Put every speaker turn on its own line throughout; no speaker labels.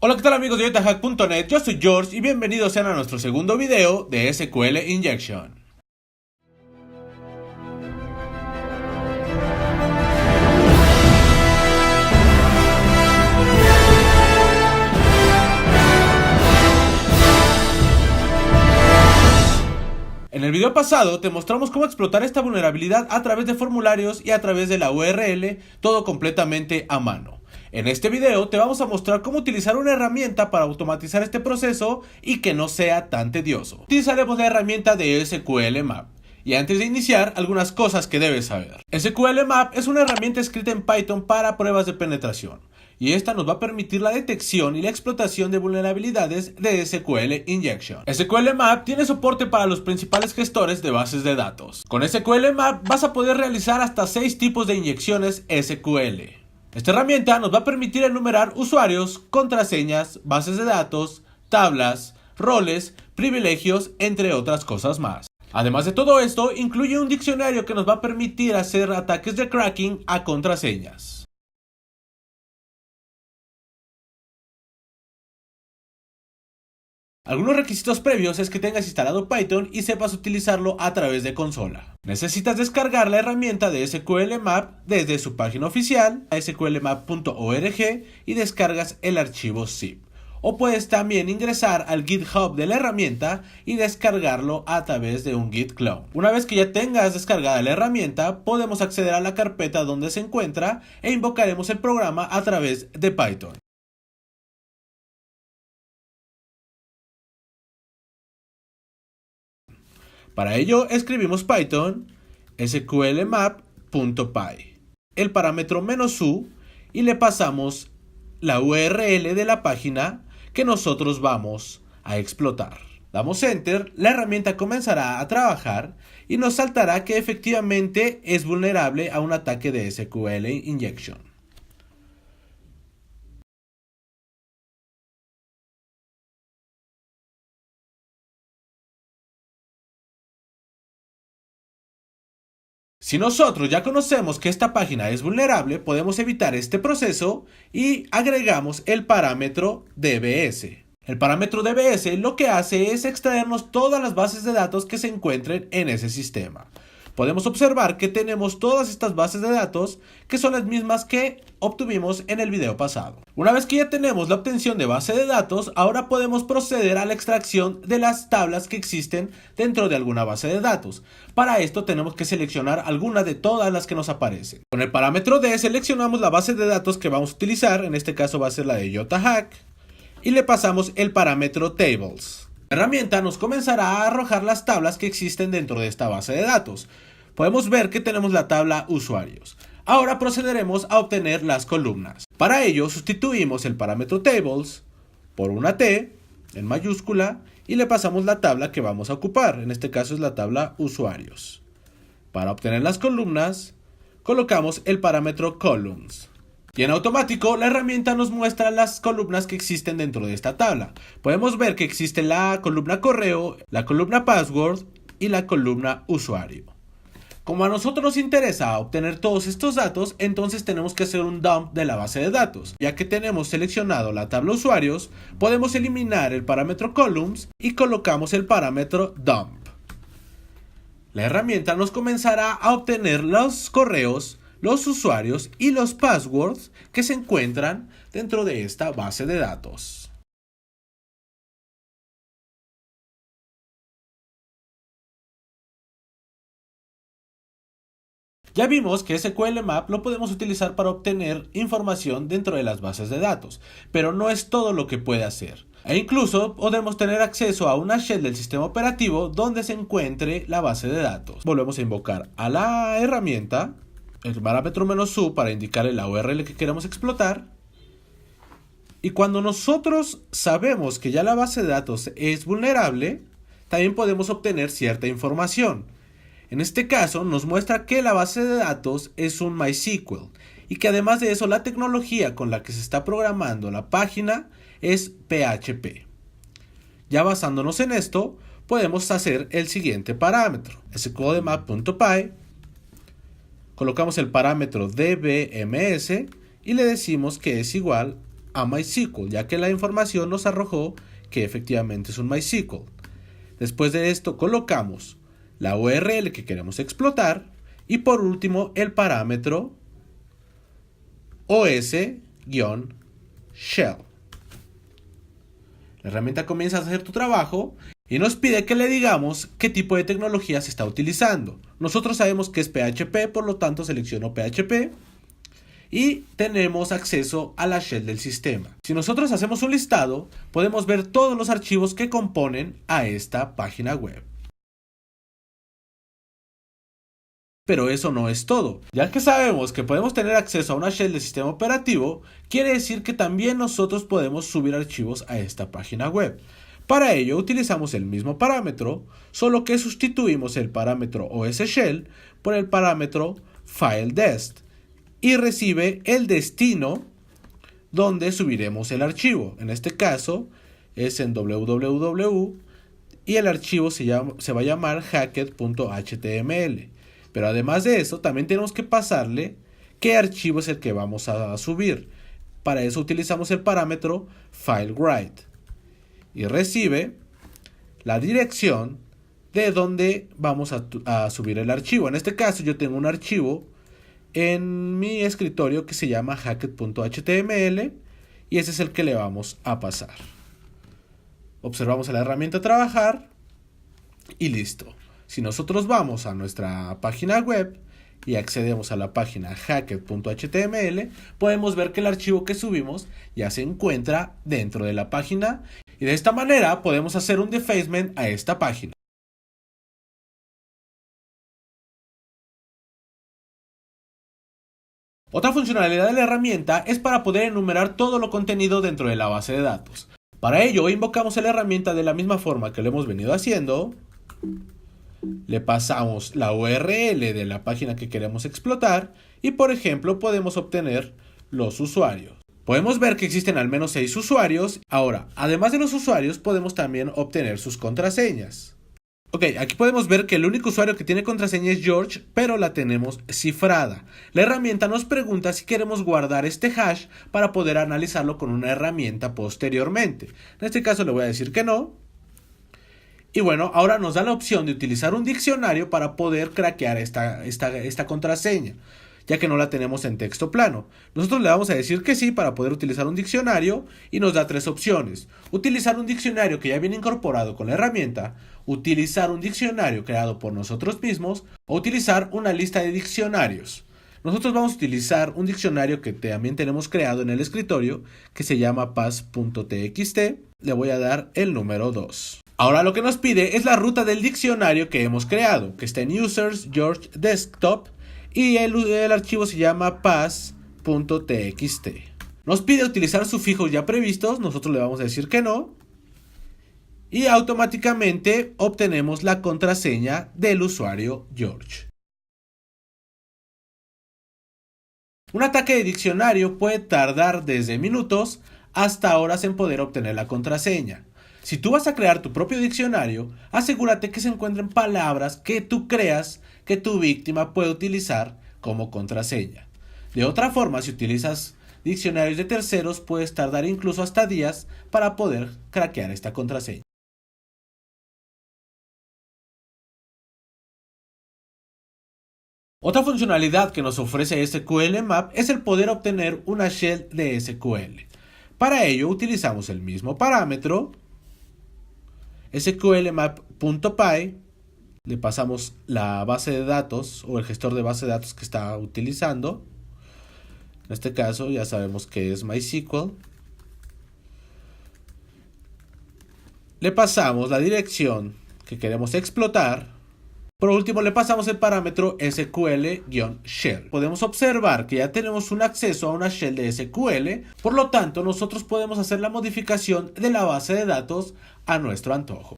Hola, ¿qué tal amigos de JetaHack.net? Yo soy George y bienvenidos sean a nuestro segundo video de SQL Injection. En el video pasado te mostramos cómo explotar esta vulnerabilidad a través de formularios y a través de la URL, todo completamente a mano. En este video te vamos a mostrar cómo utilizar una herramienta para automatizar este proceso y que no sea tan tedioso. Utilizaremos la herramienta de SQL Map. Y antes de iniciar, algunas cosas que debes saber. SQL Map es una herramienta escrita en Python para pruebas de penetración. Y esta nos va a permitir la detección y la explotación de vulnerabilidades de SQL Injection. SQL Map tiene soporte para los principales gestores de bases de datos. Con SQL Map vas a poder realizar hasta 6 tipos de inyecciones SQL. Esta herramienta nos va a permitir enumerar usuarios, contraseñas, bases de datos, tablas, roles, privilegios, entre otras cosas más. Además de todo esto, incluye un diccionario que nos va a permitir hacer ataques de cracking a contraseñas. Algunos requisitos previos es que tengas instalado Python y sepas utilizarlo a través de consola. Necesitas descargar la herramienta de SQL Map desde su página oficial, sqlmap.org, y descargas el archivo zip. O puedes también ingresar al GitHub de la herramienta y descargarlo a través de un Git clone. Una vez que ya tengas descargada la herramienta, podemos acceder a la carpeta donde se encuentra e invocaremos el programa a través de Python. Para ello escribimos Python sqlmap.py, el parámetro "-u", y le pasamos la URL de la página que nosotros vamos a explotar. Damos Enter, la herramienta comenzará a trabajar y nos saltará que efectivamente es vulnerable a un ataque de SQL Injection. Si nosotros ya conocemos que esta página es vulnerable, podemos evitar este proceso y agregamos el parámetro DBS. El parámetro DBS lo que hace es extraernos todas las bases de datos que se encuentren en ese sistema. Podemos observar que tenemos todas estas bases de datos que son las mismas que obtuvimos en el video pasado. Una vez que ya tenemos la obtención de base de datos, ahora podemos proceder a la extracción de las tablas que existen dentro de alguna base de datos. Para esto tenemos que seleccionar alguna de todas las que nos aparecen. Con el parámetro D seleccionamos la base de datos que vamos a utilizar, en este caso va a ser la de JetaHack, y le pasamos el parámetro Tables. La herramienta nos comenzará a arrojar las tablas que existen dentro de esta base de datos. Podemos ver que tenemos la tabla usuarios. Ahora procederemos a obtener las columnas. Para ello sustituimos el parámetro Tables por una T en mayúscula y le pasamos la tabla que vamos a ocupar. En este caso es la tabla usuarios. Para obtener las columnas colocamos el parámetro Columns. Y en automático la herramienta nos muestra las columnas que existen dentro de esta tabla. Podemos ver que existe la columna correo, la columna password y la columna usuario. Como a nosotros nos interesa obtener todos estos datos, entonces tenemos que hacer un dump de la base de datos. Ya que tenemos seleccionado la tabla usuarios, podemos eliminar el parámetro columns y colocamos el parámetro dump. La herramienta nos comenzará a obtener los correos, los usuarios y los passwords que se encuentran dentro de esta base de datos. Ya vimos que SQL Map lo podemos utilizar para obtener información dentro de las bases de datos, pero no es todo lo que puede hacer. E incluso podemos tener acceso a una shell del sistema operativo donde se encuentre la base de datos. Volvemos a invocar a la herramienta, el parámetro "-u" para indicarle la URL que queremos explotar. Y cuando nosotros sabemos que ya la base de datos es vulnerable, también podemos obtener cierta información. En este caso nos muestra que la base de datos es un MySQL y que además de eso la tecnología con la que se está programando la página es PHP. Ya basándonos en esto, podemos hacer el siguiente parámetro, sqlmap.py, colocamos el parámetro dbms y le decimos que es igual a MySQL, ya que la información nos arrojó que efectivamente es un MySQL. Después de esto colocamos la URL que queremos explotar y por último el parámetro os-shell. La herramienta comienza a hacer tu trabajo y nos pide que le digamos qué tipo de tecnología se está utilizando. Nosotros sabemos que es PHP, por lo tanto selecciono PHP y tenemos acceso a la shell del sistema. Si nosotros hacemos un listado, podemos ver todos los archivos que componen a esta página web. Pero eso no es todo. Ya que sabemos que podemos tener acceso a una shell del sistema operativo, quiere decir que también nosotros podemos subir archivos a esta página web. Para ello utilizamos el mismo parámetro, solo que sustituimos el parámetro os-shell por el parámetro filedest y recibe el destino donde subiremos el archivo. En este caso es en www y el archivo se va a llamar hacked.html. Pero además de eso, también tenemos que pasarle qué archivo es el que vamos a subir. Para eso utilizamos el parámetro filewrite y recibe la dirección de donde vamos a subir el archivo. En este caso yo tengo un archivo en mi escritorio que se llama hacked.html y ese es el que le vamos a pasar. Observamos a la herramienta trabajar y listo. Si nosotros vamos a nuestra página web y accedemos a la página hacked.html, podemos ver que el archivo que subimos ya se encuentra dentro de la página y de esta manera podemos hacer un defacement a esta página. Otra funcionalidad de la herramienta es para poder enumerar todo lo contenido dentro de la base de datos. Para ello invocamos a la herramienta de la misma forma que lo hemos venido haciendo. Le pasamos la URL de la página que queremos explotar y por ejemplo podemos obtener los usuarios. Podemos ver que existen al menos 6 usuarios. Ahora, además de los usuarios, podemos también obtener sus contraseñas. Ok, aquí podemos ver que el único usuario que tiene contraseña es George, pero la tenemos cifrada. La herramienta nos pregunta si queremos guardar este hash para poder analizarlo con una herramienta posteriormente. En este caso le voy a decir que no. Y bueno, ahora nos da la opción de utilizar un diccionario para poder craquear esta contraseña, ya que no la tenemos en texto plano. Nosotros le vamos a decir que sí para poder utilizar un diccionario y nos da 3 opciones. Utilizar un diccionario que ya viene incorporado con la herramienta, utilizar un diccionario creado por nosotros mismos o utilizar una lista de diccionarios. Nosotros vamos a utilizar un diccionario que también tenemos creado en el escritorio que se llama pass.txt. Le voy a dar el número 2. Ahora lo que nos pide es la ruta del diccionario que hemos creado, que está en users, George, desktop y el archivo se llama pass.txt. Nos pide utilizar sufijos ya previstos, nosotros le vamos a decir que no. Y automáticamente obtenemos la contraseña del usuario George. Un ataque de diccionario puede tardar desde minutos hasta horas en poder obtener la contraseña. Si tú vas a crear tu propio diccionario, asegúrate que se encuentren palabras que tú creas que tu víctima puede utilizar como contraseña. De otra forma, si utilizas diccionarios de terceros, puedes tardar incluso hasta días para poder craquear esta contraseña. Otra funcionalidad que nos ofrece SQLMap es el poder obtener una shell de SQL. Para ello utilizamos el mismo parámetro sqlmap.py, le pasamos la base de datos o el gestor de base de datos que está utilizando. En este caso ya sabemos que es MySQL. Le pasamos la dirección que queremos explotar. Por último le pasamos el parámetro SQL-shell. Podemos observar que ya tenemos un acceso a una shell de SQL, por lo tanto nosotros podemos hacer la modificación de la base de datos a nuestro antojo.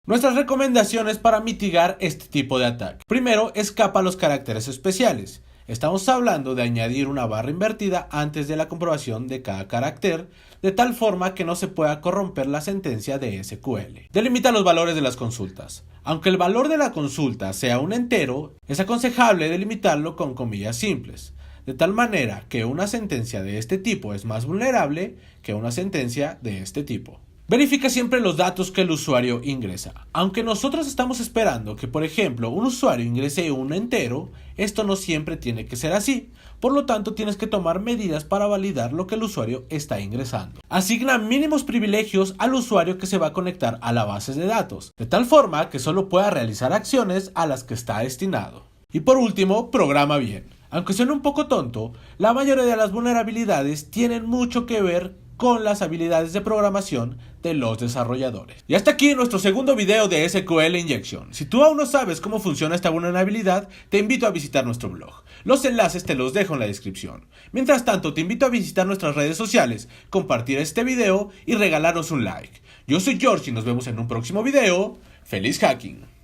Nuestras recomendaciones para mitigar este tipo de ataque. Primero, escapa los caracteres especiales. Estamos hablando de añadir una barra invertida antes de la comprobación de cada carácter, de tal forma que no se pueda corromper la sentencia de SQL. Delimita los valores de las consultas. Aunque el valor de la consulta sea un entero, es aconsejable delimitarlo con comillas simples, de tal manera que una sentencia de este tipo es más vulnerable que una sentencia de este tipo. Verifica siempre los datos que el usuario ingresa. Aunque nosotros estamos esperando que, por ejemplo, un usuario ingrese un entero, esto no siempre tiene que ser así. Por lo tanto, tienes que tomar medidas para validar lo que el usuario está ingresando. Asigna mínimos privilegios al usuario que se va a conectar a la base de datos, de tal forma que solo pueda realizar acciones a las que está destinado. Y por último, programa bien. Aunque suene un poco tonto, la mayoría de las vulnerabilidades tienen mucho que ver con las habilidades de programación de los desarrolladores. Y hasta aquí nuestro segundo video de SQL Injection. Si tú aún no sabes cómo funciona esta vulnerabilidad, te invito a visitar nuestro blog. Los enlaces te los dejo en la descripción. Mientras tanto, te invito a visitar nuestras redes sociales, compartir este video y regalarnos un like. Yo soy George y nos vemos en un próximo video. ¡Feliz hacking!